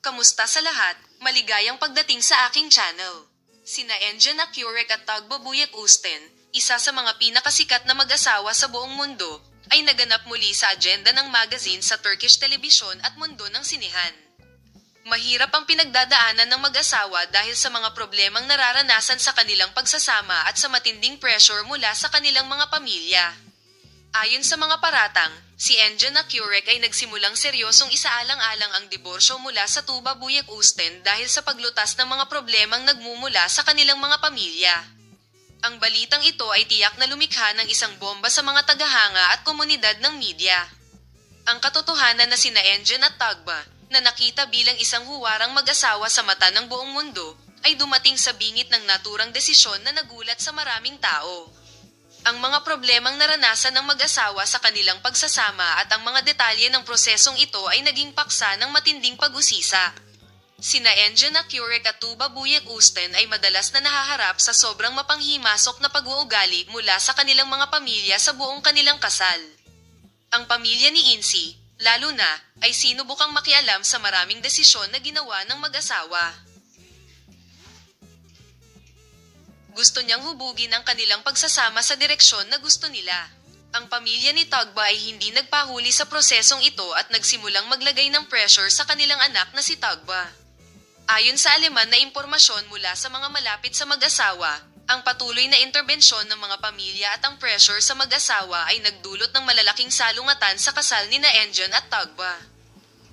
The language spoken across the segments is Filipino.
Kamusta sa lahat? Maligayang pagdating sa aking channel. Sina Engin Akurek at Tagbo Buyek Usten, isa sa mga pinakasikat na mag-asawa sa buong mundo, ay naganap muli sa agenda ng magazine sa Turkish telebisyon at mundo ng sinehan. Mahirap ang pinagdadaanan ng mag-asawa dahil sa mga problemang nararanasan sa kanilang pagsasama at sa matinding pressure mula sa kanilang mga pamilya. Ayon sa mga paratang, si Engin Akurek ay nagsimulang seryosong isaalang-alang ang diborsyo mula sa Tuba Buyek Usten dahil sa paglutas ng mga problemang nagmumula sa kanilang mga pamilya. Ang balitang ito ay tiyak na lumikha ng isang bomba sa mga tagahanga at komunidad ng media. Ang katotohanan na sina Engin at Tagba, na nakita bilang isang huwarang mag-asawa sa mata ng buong mundo, ay dumating sa bingit ng naturang desisyon na nagulat sa maraming tao. Ang mga problemang naranasan ng mag-asawa sa kanilang pagsasama at ang mga detalye ng prosesong ito ay naging paksa ng matinding pag-usisa. Sina Engin Akurek at Tuba Buyek Usten ay madalas na nahaharap sa sobrang mapanghimasok na pag-uugali mula sa kanilang mga pamilya sa buong kanilang kasal. Ang pamilya ni Insi, lalo na, ay sinubukang makialam sa maraming desisyon na ginawa ng mag-asawa. Gusto niyang hubugin ang kanilang pagsasama sa direksyon na gusto nila. Ang pamilya ni Tagba ay hindi nagpahuli sa prosesong ito at nagsimulang maglagay ng pressure sa kanilang anak na si Tagba. Ayon sa aleman na impormasyon mula sa mga malapit sa mag-asawa, ang patuloy na interbensyon ng mga pamilya at ang pressure sa mag-asawa ay nagdulot ng malalaking salungatan sa kasal ni na Engin at Tagba.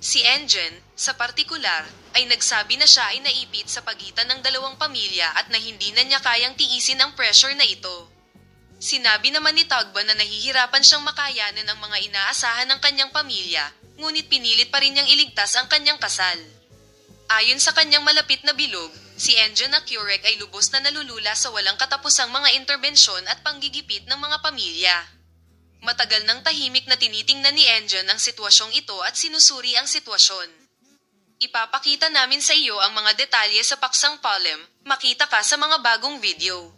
Si Engin, sa partikular, ay nagsabi na siya ay naipit sa pagitan ng dalawang pamilya at na hindi na niya kayang tiisin ang pressure na ito. Sinabi naman ni Tagba na nahihirapan siyang makayanan ang mga inaasahan ng kanyang pamilya, ngunit pinilit pa rin niyang iligtas ang kanyang kasal. Ayon sa kanyang malapit na bilog, si Engin Akurek ay lubos na nalulula sa walang katapusang mga interbensyon at panggigipit ng mga pamilya. Matagal nang tahimik na tinitingnan ni Engin ang sitwasyong ito at sinusuri ang sitwasyon. Ipapakita namin sa iyo ang mga detalye sa paksang palem, makita ka sa mga bagong video.